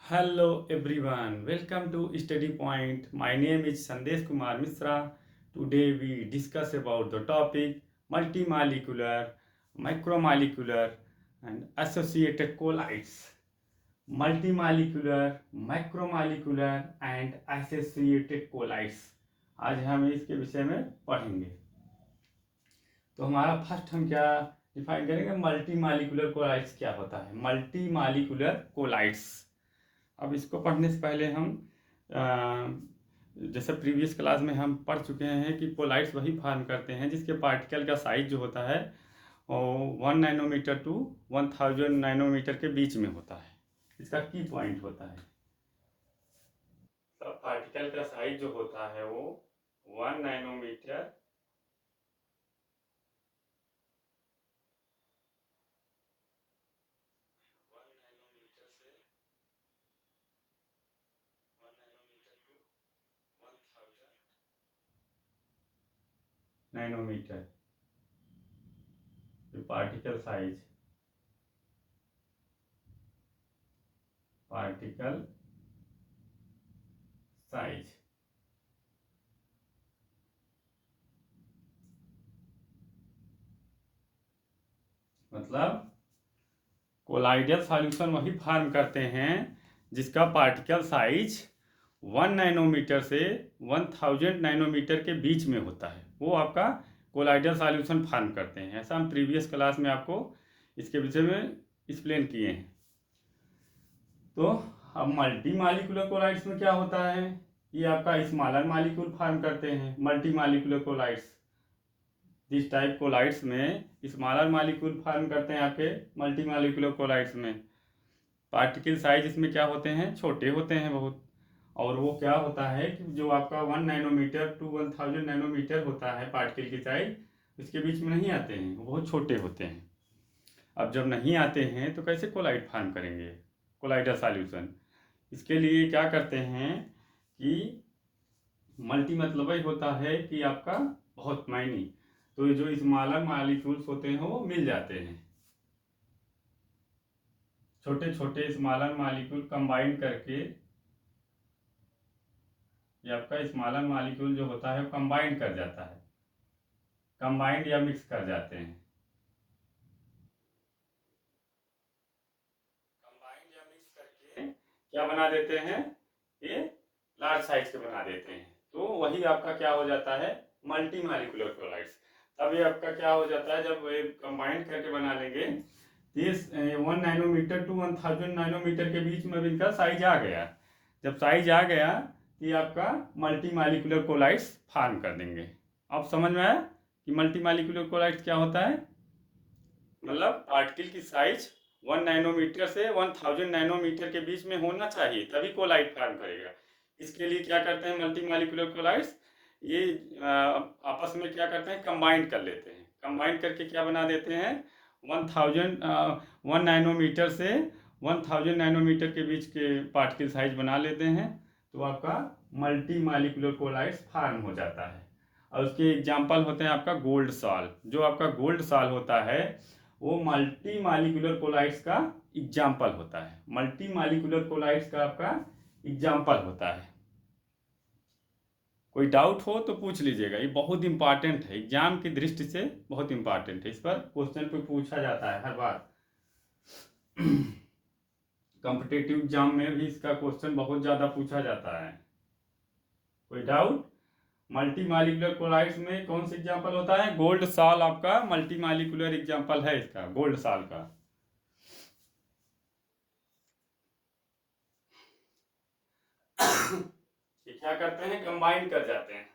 Hello everyone, welcome to Study Point. My name is Sandesh Kumar Misra. Today we discuss about the topic multimolecular, macromolecular and associated colloids. Multimolecular, macromolecular and associated colloids. आज हम इसके विषय में पढ़ेंगे। तो हमारा first हम क्या डिफाइन करेंगे, मल्टीमॉलिक्यूलर कोलाइड्स क्या होता है। मल्टीमॉलिक्यूलर कोलाइड्स, अब इसको पढ़ने से पहले हम जैसे प्रीवियस क्लास में हम पढ़ चुके हैं कि कोलाइड्स वही फॉर्म करते हैं जिसके पार्टिकल का साइज जो होता है वो 1 नैनोमीटर टू 1000 नैनोमीटर के बीच में होता है। इसका की पॉइंट होता है, सब पार्टिकल का साइज जो होता है वो 1 नैनोमीटर से 1 nanometre to 1000 nanometre particle size मतलब कोलाइडल सॉल्यूशन वही फॉर्म करते हैं जिसका पार्टिकल साइज 1 नैनोमीटर से 1000 नैनोमीटर के बीच में होता है, वो आपका कोलाइडल सॉल्यूशन फॉर्म करते हैं। ऐसा हम प्रीवियस क्लास में आपको इसके विषय में एक्सप्लेन किए हैं। तो अब मल्टी मालिकुलर कोलाइड्स में क्या होता है, ये आपका स्मॉलर मालिक्यूल फॉर्म करते हैं। Multi molecular colloids, this type colloids में स्मॉलर मालिक्यूल फॉर्म करते हैं आपके मल्टी मालिकुलर कोलाइड्स में। पार्टिकल साइज इसमें क्या होते हैं, छोटे होते हैं बहुत। और वो क्या होता है कि जो आपका 1 नैनोमीटर टू 1000 नैनोमीटर होता है पार्टिकल की साइज, इसके बीच में नहीं आते हैं, वो बहुत छोटे होते हैं। अब जब नहीं आते हैं तो कैसे कोलाइड फॉर्म करेंगे, कोलाइडल सॉल्यूशन। इसके लिए क्या करते हैं कि मल्टी मतलब ही होता है कि आपका बहुत माइनी, तो ये जो स्मॉलर मालिक्यूल्स होते हैं वो मिल जाते हैं। छोटे छोटे स्मॉलर मालिक्यूल कंबाइन करके, ये आपका स्मॉलर मालिक्यूल जो होता है वो कंबाइन कर जाता है, कंबाइंड या मिक्स कर जाते हैं। कंबाइंड या मिक्स करके क्या बना देते हैं, ये लार्ज साइज के बना देते हैं। तो वही आपका क्या हो जाता है, मल्टी मालिकुलर क्लोराइड्स। तब ये आपका क्या हो जाता है, जब ये कंबाइंड करके बना लेंगे, दिस 1 नैनोमीटर टू 1000 नैनोमीटर के बीच में इनका साइज आ गया। जब साइज आ गया तो ये आपका मल्टी मालिकुलर कोलाइड्स फॉर्म कर देंगे। अब समझ में आया कि मल्टी मालिकुलर कोलाइड्स क्या होता है। मतलब पार्टिकल की साइज 1 नैनोमीटर से 1000 नैनोमीटर के बीच में होना चाहिए, तभी कोलाइड फॉर्म करेगा। इसके लिए क्या करते हैं मल्टी मालिकुलर कोलाइड्स, ये आपस में क्या करते हैं, कंबाइंड कर लेते हैं। कंबाइंड करके क्या बना देते हैं, 1 नैनोमीटर से 1000 नैनोमीटर के बीच के पार्टिकल साइज बना लेते हैं। तो आपका मल्टी मालिकुलर कोलाइड्स फॉर्म हो जाता है। और उसके एग्जाम्पल होते हैं आपका गोल्ड सॉल्ट। जो आपका गोल्ड सॉल्ट होता है वो मल्टी मालिकुलर कोलाइड्स का एग्जाम्पल होता है। मल्टी मालिकुलर कोलाइड्स का आपका एग्जाम्पल होता है। कोई डाउट हो तो पूछ लीजिएगा, ये बहुत इंपॉर्टेंट है, एग्जाम की दृष्टि से बहुत इंपॉर्टेंट है। इस पर क्वेश्चन पे पूछा जाता है हर बार। कॉम्पिटिटिव एग्जाम में भी इसका क्वेश्चन बहुत ज़्यादा पूछा जाता है। कोई डाउट, मल्टी मालिकुलर कोलाइड्स में कौन सा एग्जाम्पल होता है, गोल्ड सॉल्ट आपका मल्टी मालिकुलर एग्जाम्पल है इसका, गोल्ड सॉल्ट का। ये क्या करते हैं, कंबाइन कर जाते हैं।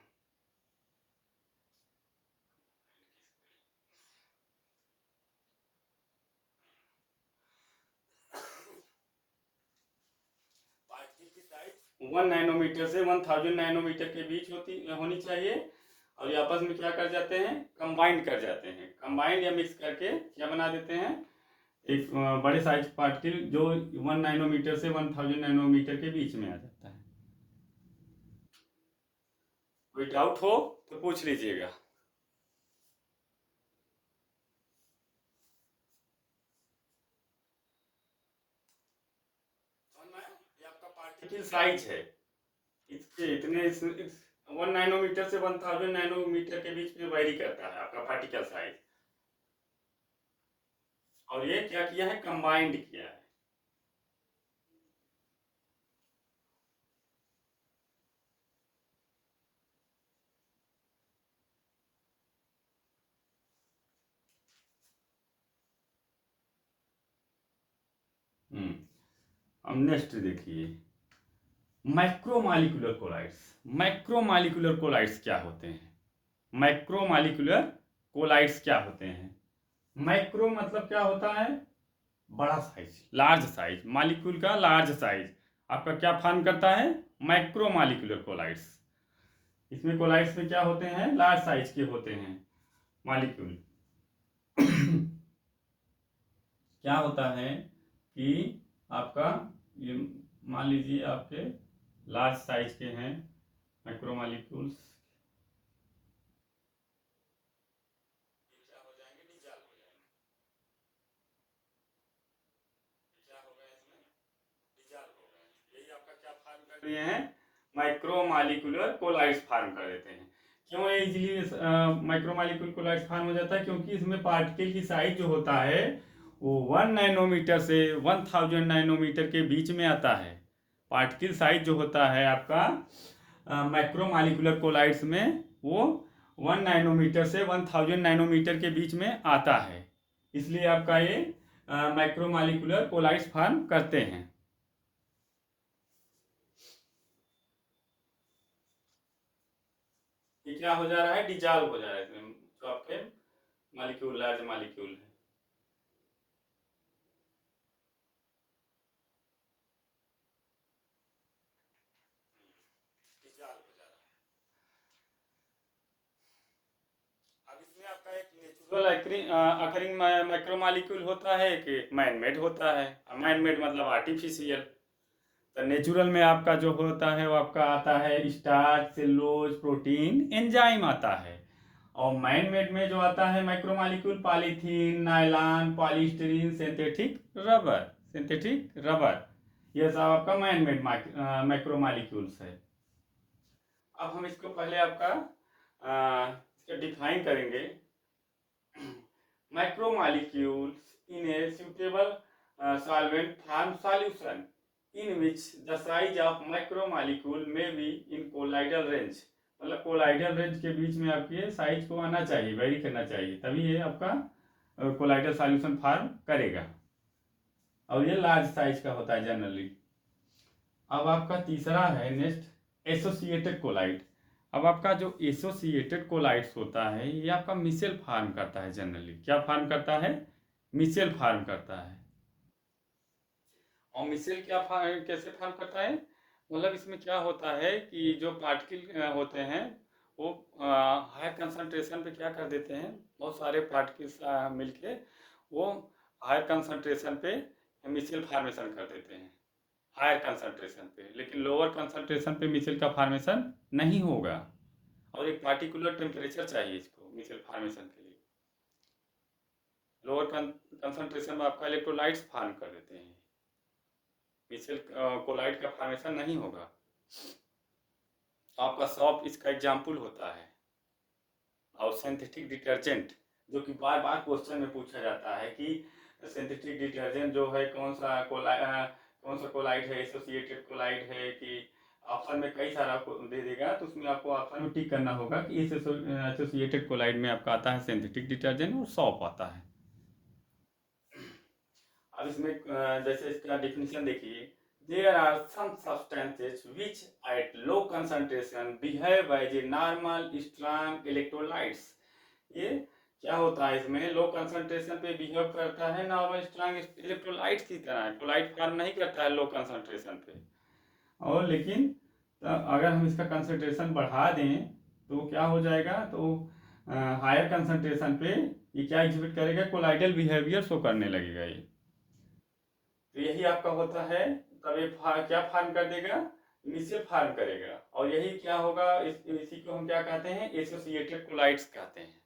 पार्टिकल की साइज 1 नैनोमीटर से 1000 नैनोमीटर के बीच होनी चाहिए। और ये आपस में क्या कर जाते हैं, कंबाइंड कर जाते हैं। कंबाइंड या मिक्स करके क्या बना देते हैं, एक बड़े साइज पार्टिकल जो 1 नैनोमीटर से 1000 नैनोमीटर के बीच में आ जाता है। कोई डाउट हो तो पूछ लीजिएगा। समझ में आया? ये साइज है इसके इतने 1 नैनोमीटर से 1000 नैनोमीटर के बीच में वेरी करता है आपका पार्टिकल साइज। और ये क्या किया है, कंबाइंड किया है। अब नेक्स्ट देखिए, माइक्रोमालिकुलर कोलाइड्स। माइक्रोमालिकुलर कोलाइड्स क्या होते हैं? माइक्रोमालिकुलर कोलाइड्स क्या होते हैं? माइक्रो मतलब क्या होता है? बड़ा साइज, लार्ज साइज, मालिक्यूल का लार्ज साइज आपका क्या फॉर्म करता है? माइक्रोमालिकुलर कोलाइड्स। इसमें कोलाइड्स में क्या होते हैं? लार्ज साइज के होते हैं मालिक्यूल। क्या होता है कि आपका ये मान लीजिए आपके लार्ज साइज के हैं माइक्रोमालिक्यूल्स, क्या हो जाएंगे? डिजॉल्व हो जाएंगे। क्या होगा इसमें? डिजॉल्व हो गए। यही आपका क्या फॉर्म कर रहे हैं? माइक्रोमालिकुलर कोलाइड्स फॉर्म कर देते हैं। क्यों ये इजीली माइक्रोमालिकुलर कोलाइड्स फॉर्म हो जाता है? क्योंकि इसमें पार्टिकल की साइज जो होता है वो 1 नैनोमीटर से 1000 नैनोमीटर के बीच में आता है। पार्टिकल साइज जो होता है आपका माइक्रोमालिकुलर कोलाइड्स में वो 1 नैनोमीटर से 1000 नैनोमीटर के बीच में आता है। इसलिए आपका ये माइक्रोमालिकुलर कोलाइड्स फॉर्म करते हैं। ये क्या हो जा रहा है? डिजॉल्व हो जा रहा है इसमें जो आपके मालिक्यूल, लार्ज मालिक्यूल है। डिजॉल्व हो जा रहा है। अब इसमें आपका एक नेचुरल अकरिंग माइक्रोमालिक्यूल होता है कि मैन मेड होता है। मैन मेड मतलब आर्टिफिशियल। तो नेचुरल में आपका जो होता है वो आपका आता है स्टार्च, सेलुलोज, प्रोटीन, एंजाइम आता है। और मैन मेड में जो आता है micromolecule, polythene, nylon, polystyrene, synthetic rubber, ये सब आपका मैन मेड माइक्रोमालिक्यूल्स है। अब हम इसको पहले आपका इसका डिफाइन करेंगे। Macromolecules in a suitable solvent form solution in which the size of macromolecule may be in colloidal range। मतलब कोलाइडल रेंज के बीच में आपके साइज को आना चाहिए, वेरी करना चाहिए, तभी ये आपका कोलाइडल सॉल्यूशन फॉर्म करेगा। और ये लार्ज साइज का होता है जनरली। अब आपका तीसरा है नेक्स्ट, एसोसिएटेड कोलाइड। अब आपका जो एसोसिएटेड कोलाइड्स होता है ये आपका मिसेल फार्म करता है। जनरली क्या फार्म करता है? मिसेल फार्म करता है। और मिसेल कैसे फार्म करता है? मतलब इसमें क्या होता है कि जो पार्टिकल होते हैं वो हायर कंसंट्रेशन पे क्या कर देते हैं, बहुत सारे पार्टिकल्स मिलके वो हायर कंसंट्रेशन पे मिसेल फार्मेशन कर देते हैं, हायर कंसंट्रेशन पे। लेकिन लोअर कंसंट्रेशन पे मिसेल का फार्मेशन नहीं होगा। और एक पार्टिकुलर टेम्परेचर चाहिए इसको मिसेल फार्मेशन के लिए। लोअर कंसंट्रेशन में आपका इलेक्ट्रोलाइट्स फार्म कर देते हैं, मिसेल कोलाइड का फार्मेशन नहीं होगा। आपका सॉप इसका एग्जाम्पल होता है। और सिंथेटिक डिटर्जेंट, जो कि बार बार क्वेश्चन में पूछा जाता है कि सिंथेटिक डिटर्जेंट जो है कौन सा कोलाइड है, एसोसिएटेड कोलाइड है कि ऑप्शन में कई सारा दे देगा, तो उसमें आपको ऑप्शन में टिक करना होगा कि इस एसोसिएटेड कोलाइड में आपका आता है सिंथेटिक डिटर्जेंट और सॉप आता है। अब इसमें जैसे इसका डिफिनीशन देखिए, there are some substances which at low concentration behave as a normal strong electrolytes. ये क्या होता है? इसमें लो कंसंट्रेशन पे बिहेव करता है नॉर्मल स्ट्रॉन्ग इलेक्ट्रोलाइट्स की तरह, कोलाइट फॉर्म नहीं करता है लो कंसंट्रेशन पे। और लेकिन अगर हम इसका कंसंट्रेशन बढ़ा दें तो क्या हो जाएगा? तो हायर कंसंट्रेशन पे ये क्या एग्जिबिट करेगा? कोलाइडल बिहेवियर शो करने लगेगा ये। तो यही आपका होता है, तब ये क्या फार्म कर देगा? मिसेल फार्म करेगा। और यही क्या होगा? इसी को हम क्या कहते हैं? एसोसिएटेड कोलाइड्स कहते हैं।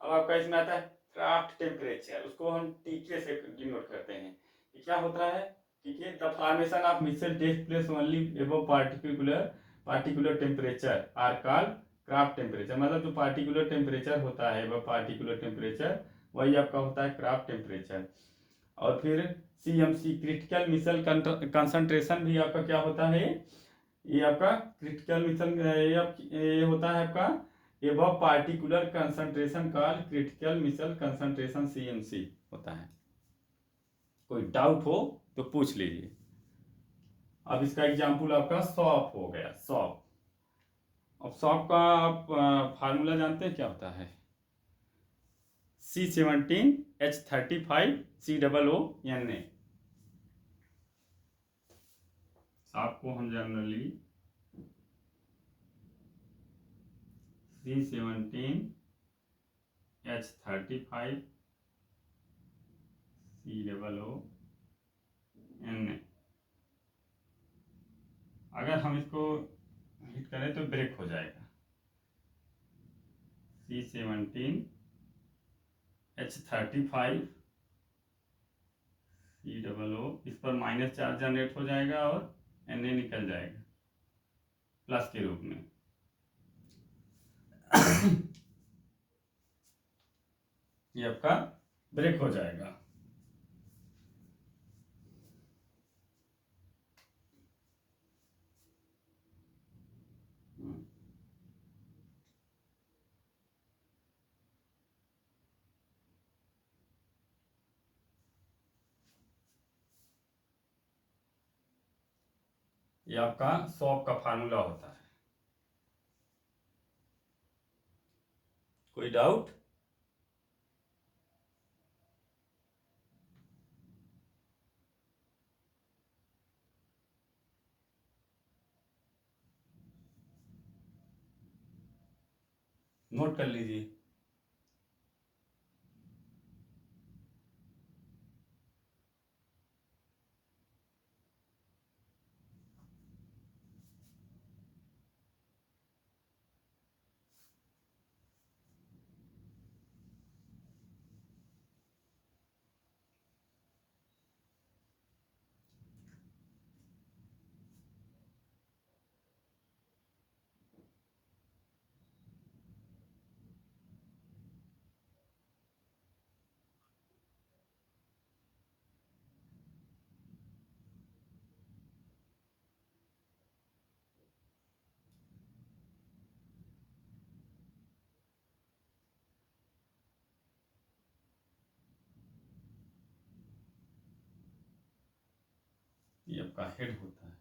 अब आपका इसमें आता है क्राफ्ट टेम्परेचर, उसको हम टीके से डिनोट करते हैं। ये क्या होता है? ठीक है। The formation of mixture takes place only above particular temperature are called Kraft temperature. मतलब जो पार्टिकुलर टेम्परेचर होता है वह पार्टिकुलर टेम्परेचर वही आपका होता है क्राफ्ट टेम्परेचर। और फिर CMC क्रिटिकल मिसल कंसंट्रेशन भी आपका क्या होता है, ये आपका क्रिटिकल मिसल ये होता है आपका above particular concentration called critical micelle concentration CMC होता है। कोई डाउट हो तो पूछ लीजिए। अब इसका एग्जाम्पल आपका सॉप हो गया, सॉप। अब सॉप का आप फार्मूला जानते हैं क्या होता है? C17H35COO Na। सॉप को हम जनरली C17H35COO Na। अगर हम इसको हिट करें तो ब्रेक हो जाएगा। C17H35COO, इस पर माइनस चार्ज जनरेट हो जाएगा और Na निकल जाएगा प्लस के रूप में। ये आपका ब्रेक हो जाएगा। ये आपका सॉप का फार्मूला होता है। कोई डाउट? नोट कर लीजिए। ये आपका हेड होता है।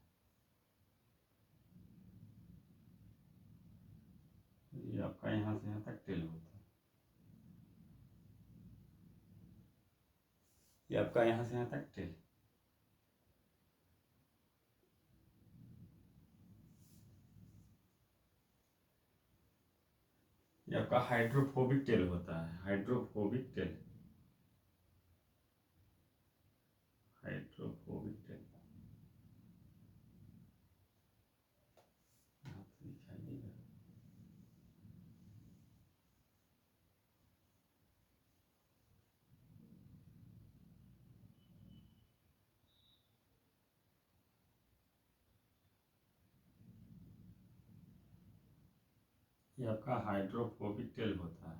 ये आपका यहाँ से यहाँ तक टेल होता है। ये आपका यहाँ से यहाँ तक टेल। ये आपका हाइड्रोफोबिक टेल होता है। Hydrophobic tell, hydrophobic tell. यहाँ पे दिखाई देगा। ये आपका हाइड्रोफोबिक टेल होता है।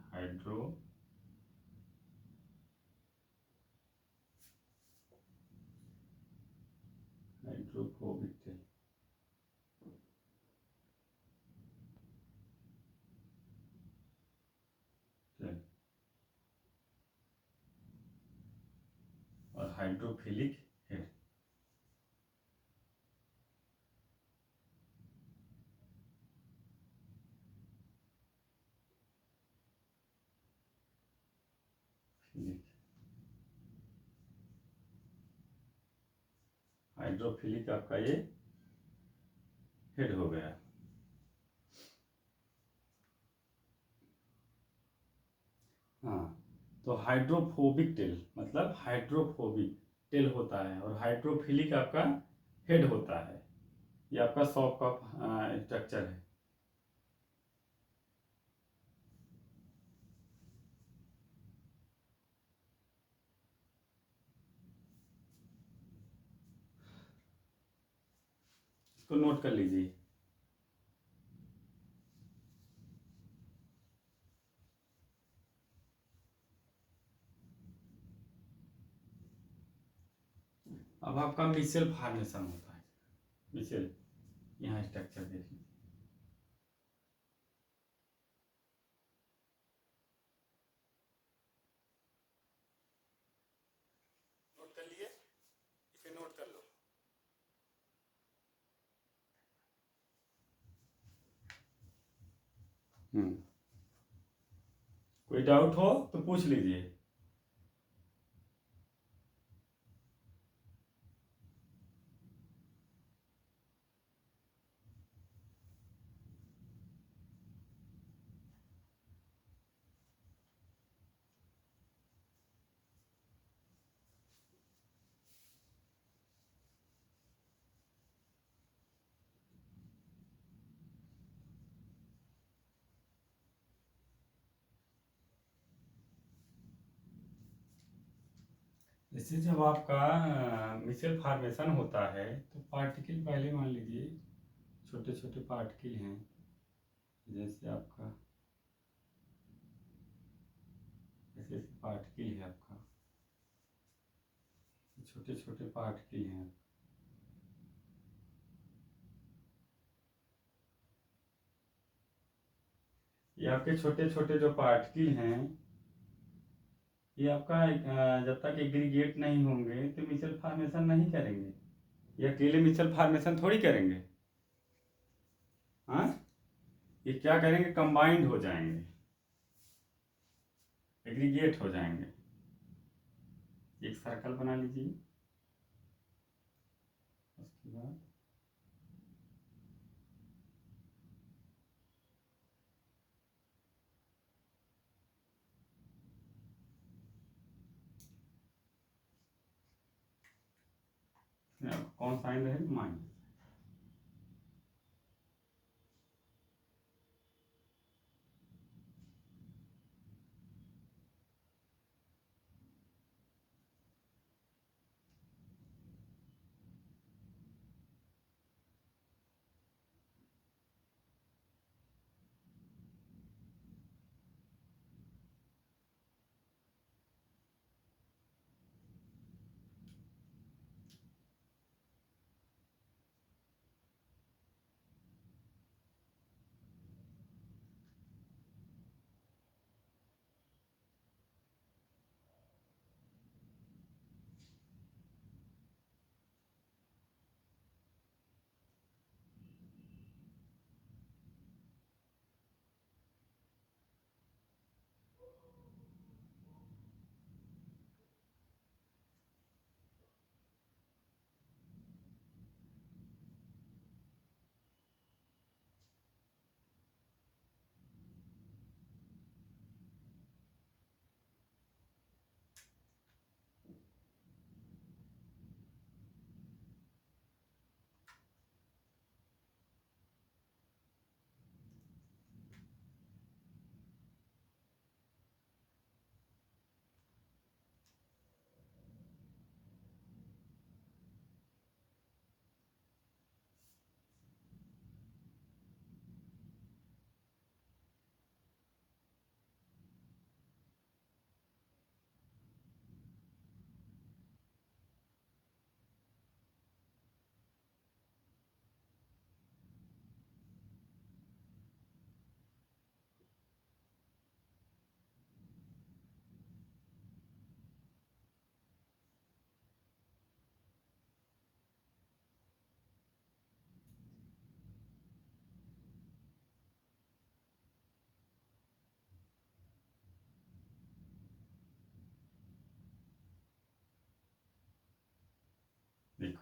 Hydrophobic tell. टेल और हाइड्रोफिलिक हेड। फिलिक, हाइड्रोफिलिक आपका ये हेड हो गया। हाँ, तो हाइड्रोफोबिक टेल मतलब हाइड्रोफोबिक टेल होता है और हाइड्रोफिलिक आपका हेड होता है। ये आपका सॉफ्ट का स्ट्रक्चर है। इसको नोट कर लीजिए। अब आपका मिसेल फॉर्मेशन होता है। मिसेल, यहाँ स्ट्रक्चर देख लीजिए। नोट कर लिए, इसे नोट कर लो। कोई डाउट हो तो पूछ लीजिए। जैसे जब आपका मिसेल फॉर्मेशन होता है तो पार्टिकल पहले मान लीजिए छोटे छोटे पार्टिकल हैं। जैसे आपका ऐसे पार्टिकल है, आपका छोटे छोटे पार्टिकल हैं। ये आपके छोटे छोटे जो पार्टिकल हैं, ये आपका जब तक एग्रीगेट नहीं होंगे तो मिसेल फॉर्मेशन नहीं करेंगे। ये अकेले मिसेल फॉर्मेशन थोड़ी करेंगे। हाँ, ये क्या करेंगे, कंबाइंड हो जाएंगे, एग्रीगेट हो जाएंगे। एक सर्कल बना लीजिए। उसके बाद कौन साइन रहेगा, माइनस। देखो,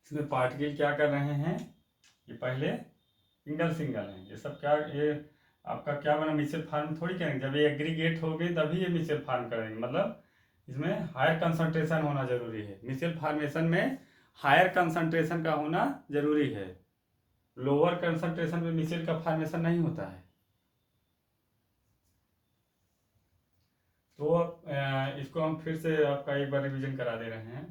इसमें पार्टिकल क्या कर रहे हैं, ये पहले सिंगल सिंगल हैं। ये सब क्या, ये आपका क्या बना, मिसेल फार्म थोड़ी करेंगे। जब ये एग्रीगेट हो गए तभी ये मिसेल फार्म करेंगे। मतलब इसमें हायर कंसंट्रेशन होना जरूरी है। मिसेल फार्मेशन में हायर कंसंट्रेशन का होना जरूरी है। लोअर कंसंट्रेशन में मिसेल का फार्मेशन नहीं होता है। तो अब इसको हम फिर से आपका एक बार रिवीजन करा दे रहे हैं।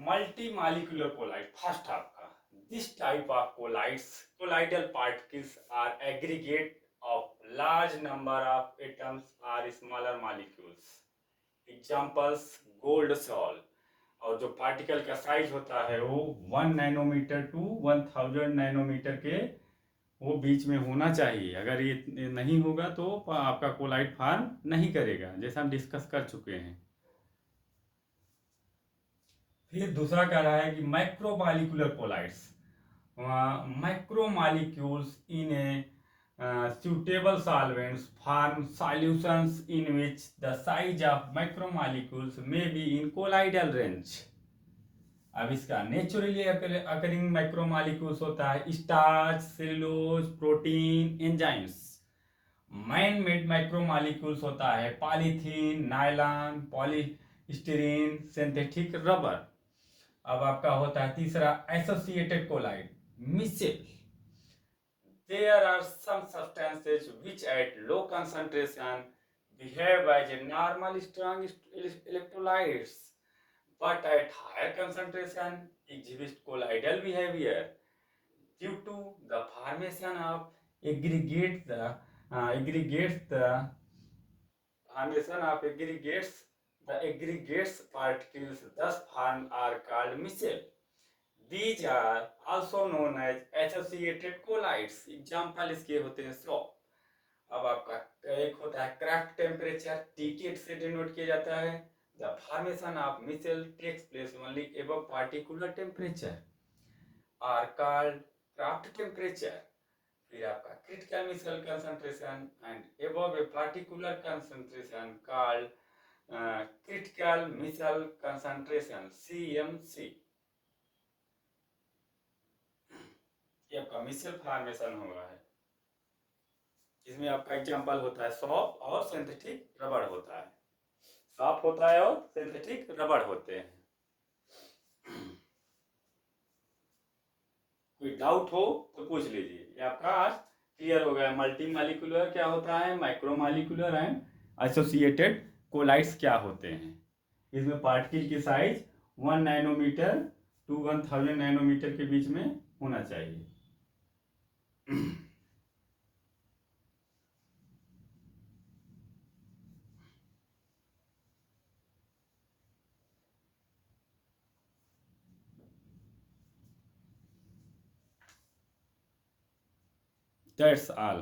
मल्टी मालिकुलर कोलाइड फर्स्ट आपका, this type of colloids colloidal particles are aggregate of large number of atoms or smaller molecules, examples gold salt. और जो पार्टिकल का साइज होता है वो 1 नैनोमीटर टू 1000 नैनोमीटर के वो बीच में होना चाहिए। अगर ये नहीं होगा तो आपका कोलाइड फॉर्म नहीं करेगा, जैसा हम डिस्कस कर चुके हैं। फिर दूसरा कह रहा है कि माइक्रोमॉलिक्यूलर collides, माइक्रोमॉलिक्यूल्स in A suitable solvents form solutions in which the size of macromolecules may be in colloidal range। अब इसका नेचुरली अकरिंग माइक्रोमॉलिक्यूल्स होता है starch, cellulose, protein, enzymes. Man made micromolecules होता है polythene, nylon, polystyrene, synthetic rubber. अब आपका होता है तीसरा associated colloid, micelle. There are some substances which at low concentration behave as a normal strong electrolytes, but at higher concentration exhibit colloidal behavior due to the formation of aggregates. The aggregates particles thus formed are called micelle. These are also known as associated colloids। Example इसके होते हैं 100। अब आपका एक होता है craft temperature, T8 से denote किया जाता है। The formation of micelle takes place only above particular temperature are called Kraft temperature. फिर आपका critical micelle concentration and above a particular concentration called critical micelle concentration, CMC। ये आपका micelle formation हो रहा है, इसमें आपका एग्जांपल होता है सॉफ्ट और सिंथेटिक रबड़ होता है। सॉफ्ट होता है और सिंथेटिक रबड़ होते हैं। कोई डाउट हो तो पूछ लीजिए। ये आपका आज क्लियर हो गया। मल्टी मालिकुलर क्या होता है, micro molecular and associated colloids क्या होते हैं। इसमें पार्टिकल की साइज 1 नैनोमीटर टू 1000 नैनोमीटर के बीच में होना चाहिए। That's all.